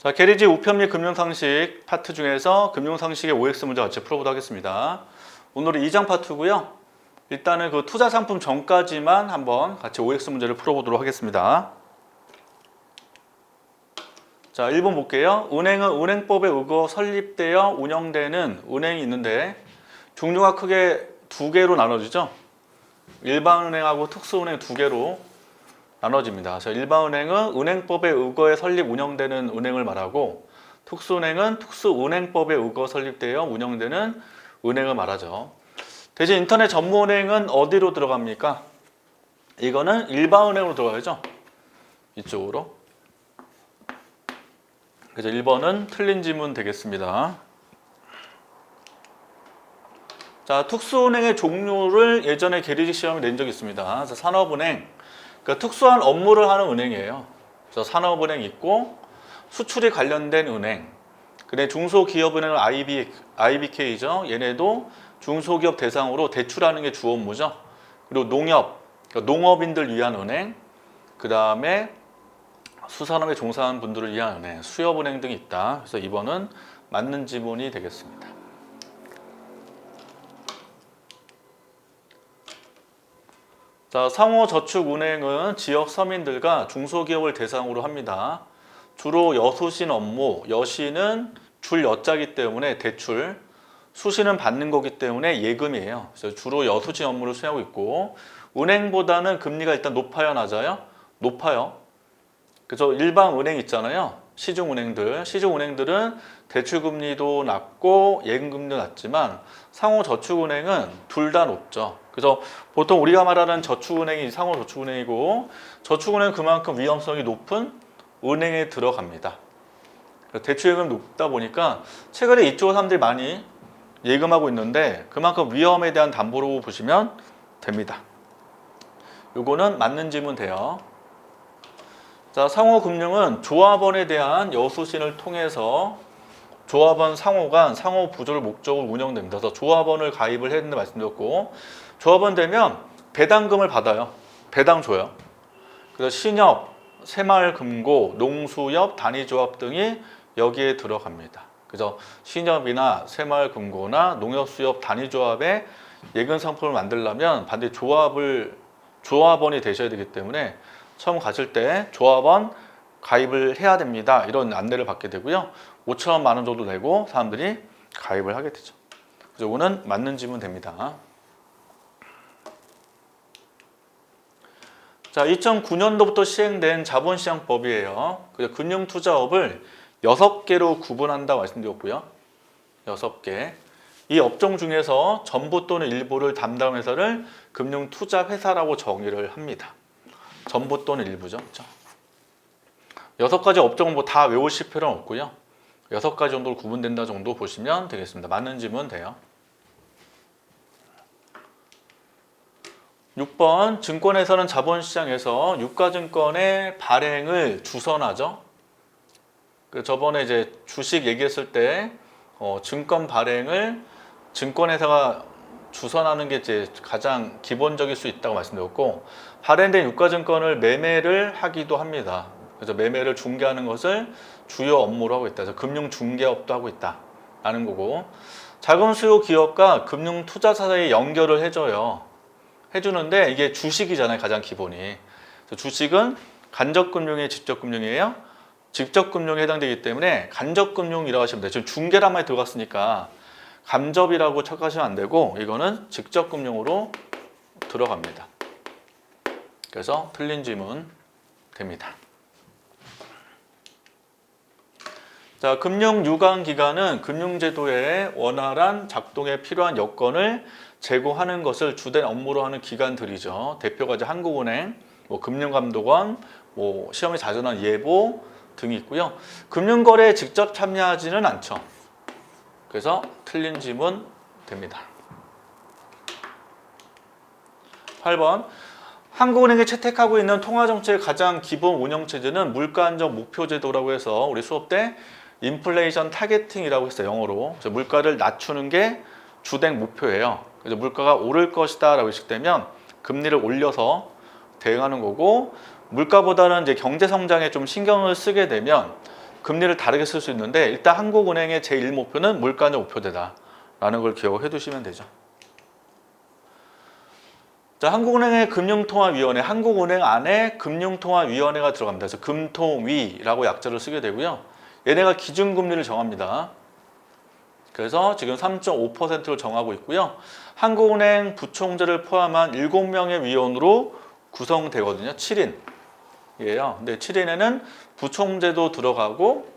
자, 게리지 우편미 금융상식 파트 중에서 금융상식의 OX 문제 같이 풀어보도록 하겠습니다. 오늘은 2장 파트고요. 일단은 그 투자상품 전까지만 한번 같이 OX 문제를 풀어보도록 하겠습니다. 자, 1번 볼게요. 은행은 은행법에 의거 설립되어 운영되는 은행이 있는데 종류가 크게 두 개로 나눠지죠. 일반은행하고 특수은행 두 개로 나눠집니다. 그래서 일반은행은 은행법에 의거해 설립 운영되는 은행을 말하고 특수은행은 특수은행법에 의거 설립되어 운영되는 은행을 말하죠. 대신 인터넷 전문은행은 어디로 들어갑니까? 이거는 일반은행으로 들어가야죠. 이쪽으로. 그래서 1번은 틀린 지문 되겠습니다. 자, 특수은행의 종류를 예전에 계리지 시험에 낸 적이 있습니다. 그래서 산업은행, 그러니까 특수한 업무를 하는 은행이에요. 그래서 산업은행 있고 수출이 관련된 은행. 근데 중소기업은행은 IBK죠. 얘네도 중소기업 대상으로 대출하는 게 주 업무죠. 그리고 농협, 그러니까 농업인들 위한 은행. 그 다음에 수산업에 종사하는 분들을 위한 은행, 수협은행 등이 있다. 그래서 2번은 맞는 지문이 되겠습니다. 자, 상호저축은행은 지역 서민들과 중소기업을 대상으로 합니다. 주로 여수신 업무, 여신은 줄 여자기 때문에 대출, 수신은 받는 거기 때문에 예금이에요. 그래서 주로 여수신 업무를 수행하고 있고 은행보다는 금리가 일단 높아요, 낮아요? 높아요. 그래서 일반 은행 있잖아요. 시중은행들은 대출금리도 낮고 예금금리도 낮지만 상호저축은행은 둘 다 높죠. 그래서 보통 우리가 말하는 저축은행이 상호저축은행이고 저축은행은 그만큼 위험성이 높은 은행에 들어갑니다. 대출예금이 높다 보니까 최근에 이쪽으로 사람들이 많이 예금하고 있는데 그만큼 위험에 대한 담보로 보시면 됩니다. 요거는 맞는 질문 돼요. 자, 상호금융은 조합원에 대한 여수신을 통해서 조합원 상호간 상호 부조를 목적으로 운영됩니다. 그래서 조합원을 가입을 했는데 말씀드렸고 조합원 되면 배당금을 받아요. 배당 줘요. 그래서 신협, 새마을금고, 농수협, 단위조합 등이 여기에 들어갑니다. 그래서 신협이나 새마을금고나 농협수협 단위조합의 예금 상품을 만들려면 반드시 조합원이 되셔야 되기 때문에 처음 가실 때 조합원 가입을 해야 됩니다. 이런 안내를 받게 되고요. 5천만 원 정도 내고 사람들이 가입을 하게 되죠. 그래서 이거는 맞는 질문 됩니다. 자, 2009년도부터 시행된 자본시장법이에요. 그래서 금융투자업을 6개로 구분한다고 말씀드렸고요. 6개. 이 업종 중에서 전부 또는 일부를 담당하는 회사를 금융투자회사라고 정의를 합니다. 전부 또는 일부죠. 그렇죠? 6가지 업종은 뭐 다 외우실 필요는 없고요. 6가지 정도로 구분된다 정도 보시면 되겠습니다. 맞는 질문 돼요. 6번 증권회사는 자본시장에서 유가증권의 발행을 주선하죠. 저번에 이제 주식 얘기했을 때 증권 발행을 증권회사가 주선하는 게 이제 가장 기본적일 수 있다고 말씀드렸고 발행된 유가증권을 매매를 하기도 합니다. 그래서 매매를 중개하는 것을 주요 업무로 하고 있다. 그래서 금융중개업도 하고 있다라는 거고 자금 수요 기업과 금융투자사 사이에 연결을 해주는데 이게 주식이잖아요. 가장 기본이. 그래서 주식은 간접금융이에요, 직접금융이에요? 직접금융에 해당되기 때문에 간접금융이라고 하시면 돼요. 지금 중개란 말이 들어갔으니까 간접이라고 착각하시면 안 되고 이거는 직접금융으로 들어갑니다. 그래서 틀린 질문 됩니다. 자, 금융유관기관은 금융제도의 원활한 작동에 필요한 여건을 제공하는 것을 주된 업무로 하는 기관들이죠. 대표가 이제 한국은행, 금융감독원, 시험에 자주 나온 예보 등이 있고요. 금융거래에 직접 참여하지는 않죠. 그래서 틀린 질문 됩니다. 8번 한국은행이 채택하고 있는 통화정책의 가장 기본 운영체제는 물가안정 목표제도라고 해서 우리 수업 때 인플레이션 타겟팅이라고 했어요. 영어로. 그래서 물가를 낮추는 게 주된 목표예요. 그래서 물가가 오를 것이다 라고 예측되면 금리를 올려서 대응하는 거고 물가보다는 이제 경제 성장에 좀 신경을 쓰게 되면 금리를 다르게 쓸 수 있는데 일단 한국은행의 제1목표는 물가안정 목표대다라는 걸 기억해 두시면 되죠. 자, 한국은행의 금융통화위원회, 한국은행 안에 금융통화위원회가 들어갑니다. 그래서 금통위라고 약자를 쓰게 되고요. 얘네가 기준금리를 정합니다. 그래서 지금 3.5%로 정하고 있고요. 한국은행 부총재를 포함한 7명의 위원으로 구성되거든요. 7인이에요. 근데 7인에는 부총재도 들어가고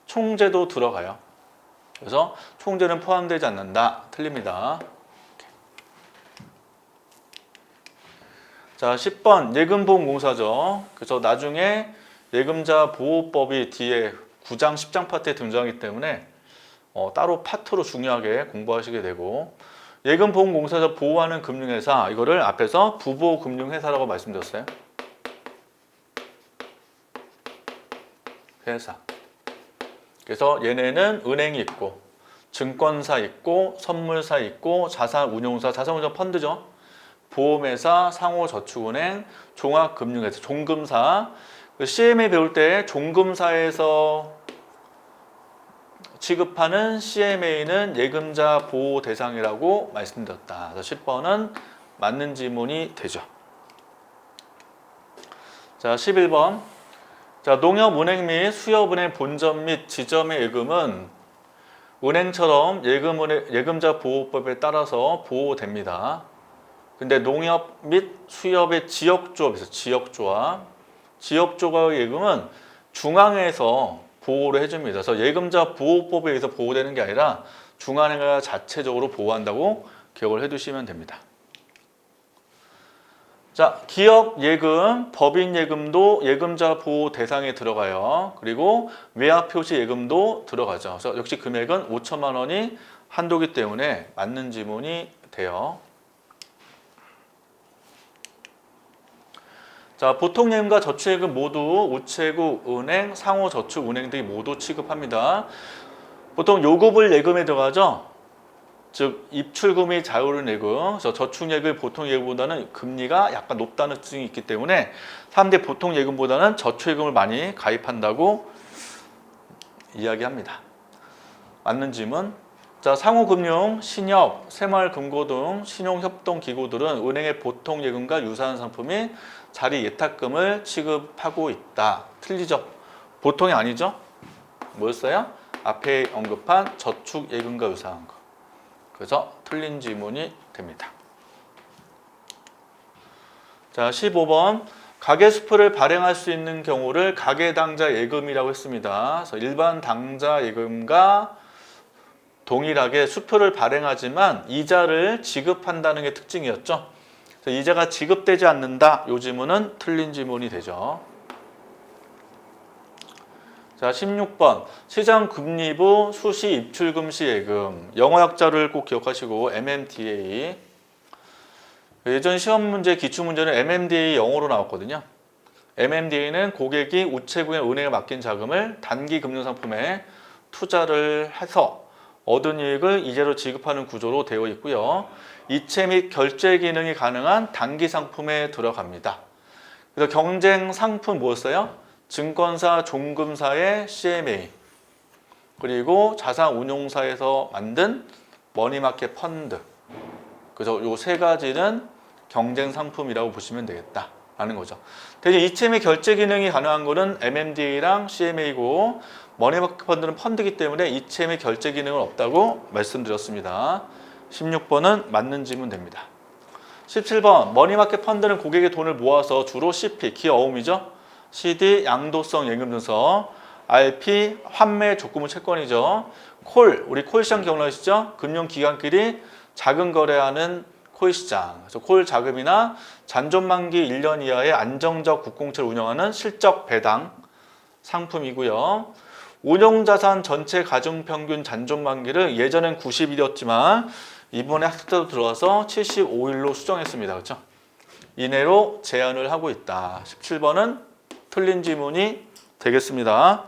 총재도 들어가요. 그래서 총재는 포함되지 않는다. 틀립니다. 자, 10번 예금보험공사죠. 그래서 나중에 예금자 보호법이 뒤에 9장, 10장 파트에 등장하기 때문에 따로 파트로 중요하게 공부하시게 되고, 예금보험공사에서 보호하는 금융회사, 이거를 앞에서 부보금융회사라고 말씀드렸어요. 회사. 그래서 얘네는 은행이 있고 증권사 있고 선물사 있고 자산운용사, 자산운용 펀드죠. 보험회사, 상호저축은행, 종합금융회사, 종금사. CMA 배울 때 종금사에서 취급하는 CMA는 예금자 보호 대상이라고 말씀드렸다. 그래서 10번은 맞는 지문이 되죠. 자, 11번. 자, 농협은행 및 수협은행 본점 및 지점의 예금은 은행처럼 예금자 보호법에 따라서 보호됩니다. 근데 농협 및 수협의 지역조합 있어요. 지역조합의 예금은 중앙에서 보호를 해줍니다. 그래서 예금자 보호법에 의해서 보호되는 게 아니라 중앙회가 자체적으로 보호한다고 기억을 해두시면 됩니다. 자, 기업 예금, 법인 예금도 예금자 보호 대상에 들어가요. 그리고 외화 표시 예금도 들어가죠. 그래서 역시 금액은 5천만 원이 한도기 때문에 맞는 지문이 돼요. 자, 보통예금과 저축예금 모두 우체국, 은행, 상호저축은행 등이 모두 취급합니다. 보통 요금을 예금에 들어가죠. 즉 입출금이 자유로운 예금, 그래서 저축예금, 보통예금보다는 금리가 약간 높다는 특징이 있기 때문에 사람들이 보통예금보다는 저축예금을 많이 가입한다고 이야기합니다. 맞는 질문. 자, 상호금융, 신협, 새마을금고 등 신용협동기구들은 은행의 보통예금과 유사한 상품인 자리예탁금을 취급하고 있다. 틀리죠? 보통이 아니죠? 뭐였어요? 앞에 언급한 저축예금과 유사한 거. 그래서 틀린 지문이 됩니다. 자, 15번. 가계수표를 발행할 수 있는 경우를 가계당좌 예금이라고 했습니다. 그래서 일반 당좌 예금과 동일하게 수표를 발행하지만 이자를 지급한다는 게 특징이었죠. 그래서 이자가 지급되지 않는다. 이 지문은 틀린 지문이 되죠. 자, 16번. 시장금리부 수시 입출금시 예금. 영어 약자를 꼭 기억하시고 MMDA. 예전 시험 문제, 기출문제는 MMDA 영어로 나왔거든요. MMDA는 고객이 우체국에 은행에 맡긴 자금을 단기 금융상품에 투자를 해서 얻은 이익을 이자로 지급하는 구조로 되어 있고요. 이체 및 결제 기능이 가능한 단기 상품에 들어갑니다. 그래서 경쟁 상품 뭐였어요? 증권사, 종금사의 CMA, 그리고 자산운용사에서 만든 머니마켓 펀드. 그래서 이 세 가지는 경쟁 상품이라고 보시면 되겠다라는 거죠. 대신 이체 및 결제 기능이 가능한 거는 MMDA랑 CMA고 머니마켓 펀드는 펀드이기 때문에 이체 및 결제 기능은 없다고 말씀드렸습니다. 16번은 맞는 질문 됩니다. 17번. 머니마켓 펀드는 고객의 돈을 모아서 주로 CP, 기어어음이죠. CD, 양도성 예금증서, RP, 환매 조건부 채권이죠. 콜, 우리 콜시장 기억나시죠? 금융기관끼리 자금 거래하는 콜시장. 그래서 콜 자금이나 잔존만기 1년 이하의 안정적 국공채를 운영하는 실적 배당 상품이고요. 운용자산 전체 가중평균 잔존만기를 예전엔 90일이었지만 이번에 학습 때도 들어와서 75일로 수정했습니다. 그렇죠? 이내로 제한을 하고 있다. 17번은 틀린 지문이 되겠습니다.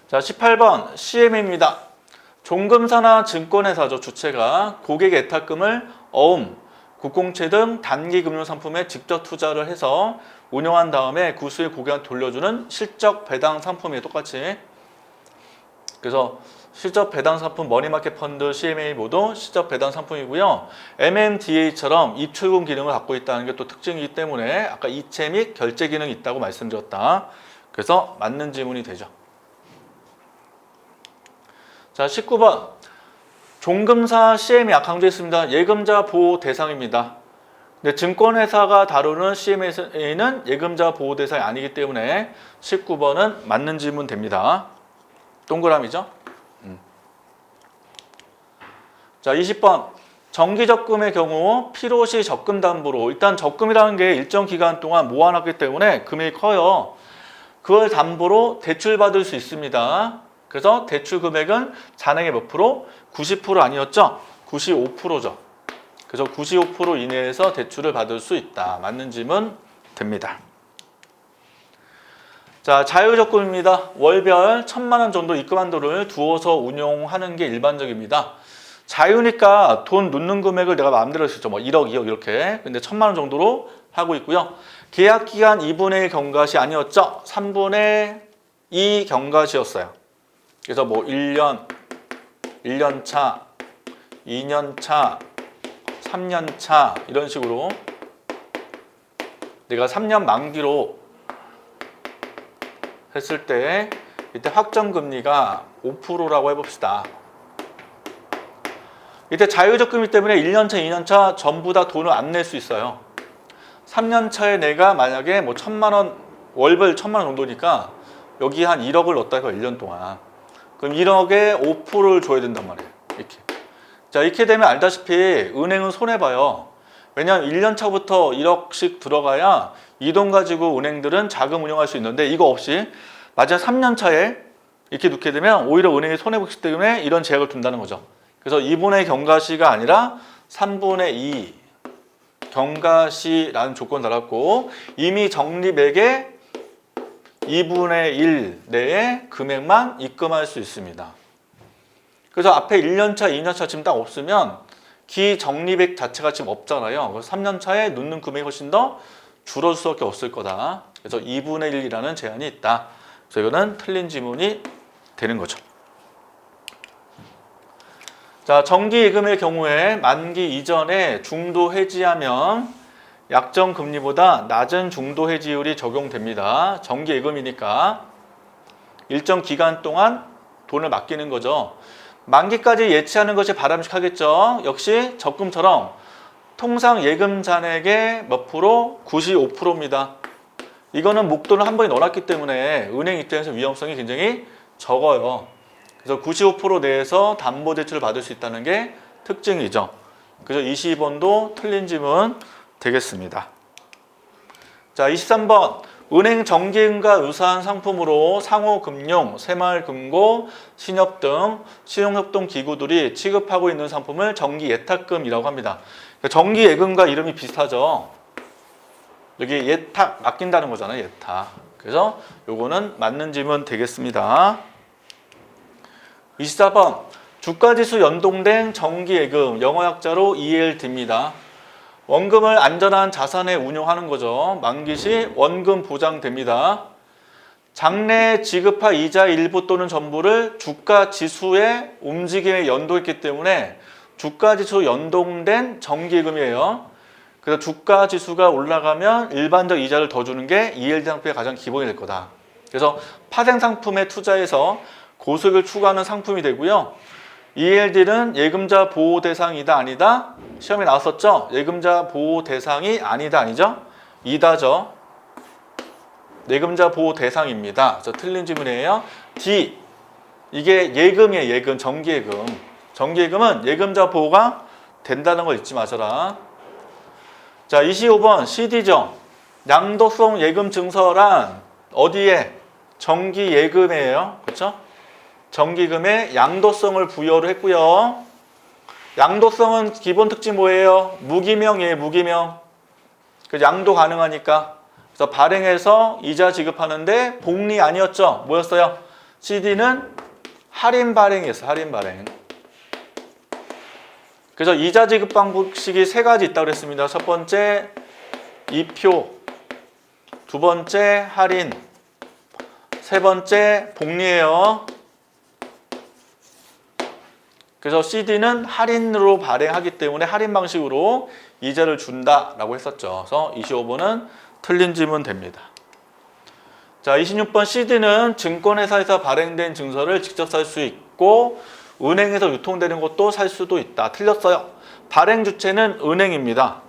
자, 18번 CM입니다. 종금사나 증권회사죠. 주체가 고객 애탁금을 어음, 국공채 등 단기 금융상품에 직접 투자를 해서 운용한 다음에 구수의 고객한테 돌려주는 실적 배당 상품이에요. 똑같이. 그래서 실적 배당 상품 머니마켓 펀드 CMA 모두 실적 배당 상품이고요. MMDA처럼 입출금 기능을 갖고 있다는 게 또 특징이기 때문에 아까 이체 및 결제 기능이 있다고 말씀드렸다. 그래서 맞는 지문이 되죠. 자, 19번. 종금사 CM이 강조했습니다. 예금자 보호 대상입니다. 근데 증권회사가 다루는 CMA는 예금자 보호 대상이 아니기 때문에 19번은 맞는 질문 됩니다. 동그라미죠? 자, 20번. 정기적금의 경우 필요시 적금 담보로 일단 적금이라는 게 일정 기간 동안 모아놨기 때문에 금액이 커요. 그걸 담보로 대출받을 수 있습니다. 그래서 대출 금액은 잔액의 몇 프로? 90% 아니었죠? 95%죠. 그래서 95% 이내에서 대출을 받을 수 있다. 맞는 질문 됩니다. 자, 자유적금입니다. 월별 1,000만 원 정도 입금한 돈을 두어서 운용하는 게 일반적입니다. 자유니까 돈 넣는 금액을 내가 마음대로 할 수 있죠. 뭐 1억, 2억 이렇게. 근데 1,000만 원 정도로 하고 있고요. 계약기간 2분의 1 경과시 아니었죠? 3분의 2 경과시였어요. 그래서 뭐 1년, 1년 차, 2년 차, 3년 차 이런 식으로 내가 3년 만기로 했을 때 이때 확정금리가 5%라고 해봅시다. 이때 자유적금이기 때문에 1년 차, 2년 차 전부 다 돈을 안 낼 수 있어요. 3년 차에 내가 만약에 뭐 1,000만 원, 월별 1,000만 원 정도니까 여기 한 1억을 넣었다 해서 1년 동안. 그럼 1억에 5%를 줘야 된단 말이에요. 이렇게. 자, 이렇게 되면 알다시피 은행은 손해봐요. 왜냐하면 1년 차부터 1억씩 들어가야 이 돈 가지고 은행들은 자금 운용할 수 있는데 이거 없이 마지막 3년 차에 이렇게 넣게 되면 오히려 은행이 손해보기 때문에 이런 제약을 둔다는 거죠. 그래서 2분의 경과시가 아니라 3분의 2 경과시라는 조건 달았고 이미 적립액의 2분의 1 내에 금액만 입금할 수 있습니다. 그래서 앞에 1년차, 2년차 지금 딱 없으면 기적립액 자체가 지금 없잖아요. 그래서 3년차에 넣는 금액이 훨씬 더 줄어들 수밖에 없을 거다. 그래서 2분의 1이라는 제한이 있다. 그래서 이거는 틀린 지문이 되는 거죠. 자, 정기예금의 경우에 만기 이전에 중도 해지하면 약정 금리보다 낮은 중도 해지율이 적용됩니다. 정기예금이니까 일정 기간 동안 돈을 맡기는 거죠. 만기까지 예치하는 것이 바람직하겠죠. 역시 적금처럼 통상 예금 잔액의 몇 프로? 95%입니다. 이거는 목돈을 한 번에 넣어놨기 때문에 은행 입장에서 위험성이 굉장히 적어요. 그래서 95% 내에서 담보대출을 받을 수 있다는 게 특징이죠. 그래서 22번도 틀린 질문 되겠습니다. 자, 23번. 은행 정기예금과 유사한 상품으로 상호금융, 새마을금고, 신협 등 신용협동기구들이 취급하고 있는 상품을 정기예탁금이라고 합니다. 정기예금과 이름이 비슷하죠. 여기 예탁, 맡긴다는 거잖아요. 예탁. 그래서 요거는 맞는 질문 되겠습니다. 24번. 주가지수 연동된 정기예금, 영어 약자로 ELD입니다. 원금을 안전한 자산에 운용하는 거죠. 만기 시 원금 보장됩니다. 장래 지급할 이자 일부 또는 전부를 주가지수의 움직임에 연동했기 때문에 주가지수 연동된 정기예금이에요. 그래서 주가지수가 올라가면 일반적 이자를 더 주는 게 ELD 상품의 가장 기본이 될 거다. 그래서 파생상품에 투자해서 고수익을 추구하는 상품이 되고요. ELD는 예금자 보호 대상이다 아니다? 시험에 나왔었죠? 예금자 보호 대상이 아니다 아니죠? 이다죠. 예금자 보호 대상입니다. 그래서 틀린 질문이에요. D. 이게 예금이에요. 예금, 정기예금. 정기예금은 예금자 보호가 된다는 거 잊지 마셔라. 자, 25번 CD죠. 양도성 예금 증서란 어디에? 정기예금이에요. 그렇죠? 정기금에 양도성을 부여를 했고요. 양도성은 기본 특징 뭐예요? 무기명이에요. 무기명. 그래서 양도 가능하니까. 그래서 발행해서 이자 지급하는데 복리 아니었죠? 뭐였어요? CD는 할인 발행이었어요. 할인 발행. 그래서 이자 지급 방식이 세 가지 있다고 그랬습니다. 첫 번째 이표, 두 번째 할인, 세 번째 복리예요. 그래서 CD는 할인으로 발행하기 때문에 할인 방식으로 이자를 준다라고 했었죠. 그래서 25번은 틀린 질문 됩니다. 자, 26번 CD는 증권회사에서 발행된 증서를 직접 살 수 있고 은행에서 유통되는 것도 살 수도 있다. 틀렸어요. 발행 주체는 은행입니다.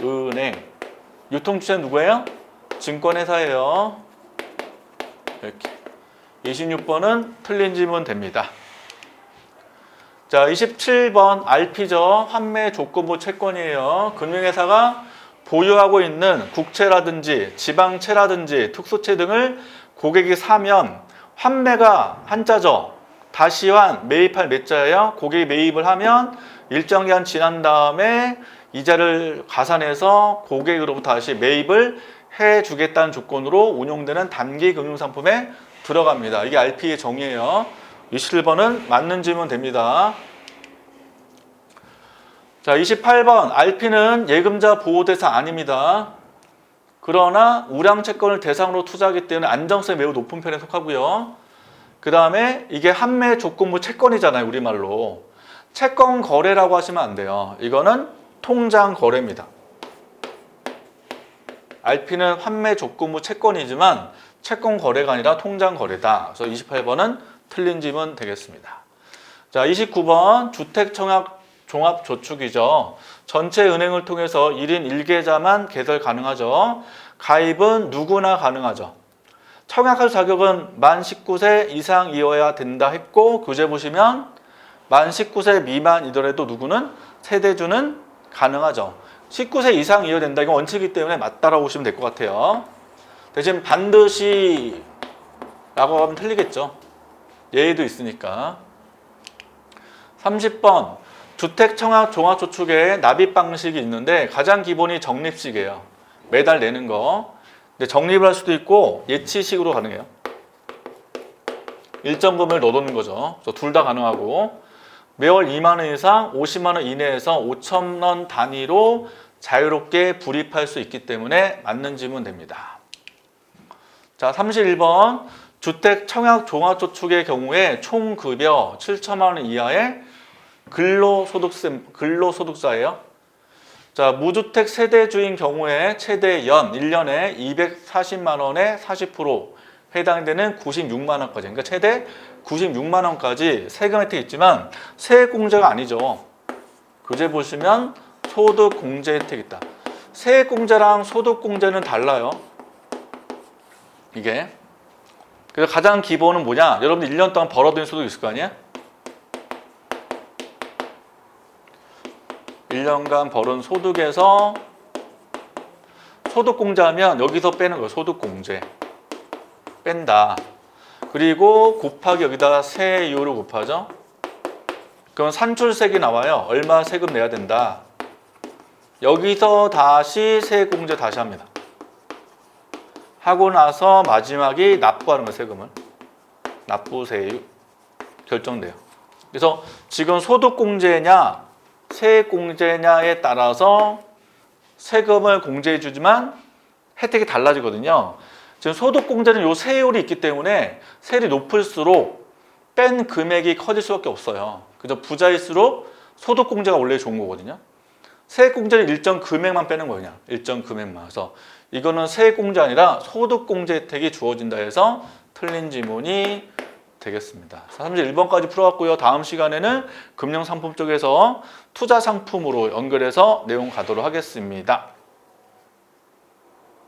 은행. 유통 주체는 누구예요? 증권회사예요. 이렇게. 26번은 틀린 질문 됩니다. 자, 27번 RP죠. 환매 조건부 채권이에요. 금융회사가 보유하고 있는 국채라든지 지방채라든지 특수채 등을 고객이 사면 환매가 한자죠. 다시환, 매입할 매자예요. 고객이 매입을 하면 일정 기간 지난 다음에 이자를 가산해서 고객으로부터 다시 매입을 해주겠다는 조건으로 운용되는 단기 금융상품에 들어갑니다. 이게 RP의 정의예요. 27번은 맞는 질문 됩니다. 자, 28번 RP는 예금자 보호대상 아닙니다. 그러나 우량채권을 대상으로 투자하기 때문에 안정성이 매우 높은 편에 속하고요. 그 다음에 이게 환매 조건부 채권이잖아요. 우리말로. 채권 거래라고 하시면 안 돼요. 이거는 통장 거래입니다. RP는 환매 조건부 채권이지만 채권 거래가 아니라 통장 거래다. 그래서 28번은 틀린 질문 되겠습니다. 자, 29번 주택청약 종합저축이죠. 전체 은행을 통해서 1인 1계좌만 개설 가능하죠. 가입은 누구나 가능하죠. 청약할 자격은 만 19세 이상이어야 된다 했고 교재 보시면 만 19세 미만이더라도 누구는 세대주는 가능하죠. 19세 이상이어야 된다. 이건 원칙이기 때문에 맞다라고 보시면 될 것 같아요. 대신 반드시 라고 하면 틀리겠죠. 예의도 있으니까. 30번 주택청약 종합저축의 납입 방식이 있는데 가장 기본이 적립식이에요. 매달 내는 거. 근데 적립을 할 수도 있고 예치식으로 가능해요. 일정 금액을 넣어놓는 거죠. 그래서 둘 다 가능하고 매월 2만 원 이상 50만 원 이내에서 5천 원 단위로 자유롭게 불입할 수 있기 때문에 맞는 질문 됩니다. 자, 31번 주택청약 종합저축의 경우에 총급여 7천만 원 이하의 근로소득자예요. 자, 무주택 세대주인 경우에 최대 연 1년에 240만 원에 40% 해당되는 96만 원까지, 그러니까 최대 96만 원까지 세금 혜택이 있지만 세액공제가 아니죠. 교재 보시면 소득공제 혜택이 있다. 세액공제랑 소득공제는 달라요. 이게. 그래서 가장 기본은 뭐냐? 여러분들 1년 동안 벌어들인 소득이 있을 거 아니에요? 1년간 벌은 소득에서 소득공제하면 여기서 빼는 거예요. 소득공제. 뺀다. 그리고 곱하기 여기다 세율을 곱하죠. 그럼 산출세액이 나와요. 얼마 세금 내야 된다. 여기서 다시 세액공제 다시 합니다. 하고 나서 마지막이 납부하는 거예요. 세금을. 납부세율 결정돼요. 그래서 지금 소득공제냐 세액공제냐에 따라서 세금을 공제해 주지만 혜택이 달라지거든요. 지금 소득공제는 요 세율이 있기 때문에 세율이 높을수록 뺀 금액이 커질 수밖에 없어요. 그래서 부자일수록 소득공제가 원래 좋은 거거든요. 세액공제는 일정 금액만 빼는 거예요. 그냥 일정 금액만. 그래서 이거는 세액공제 아니라 소득공제 혜택이 주어진다 해서 틀린 지문이 되겠습니다. 31번까지 풀어왔고요. 다음 시간에는 금융상품 쪽에서 투자상품으로 연결해서 내용 가도록 하겠습니다.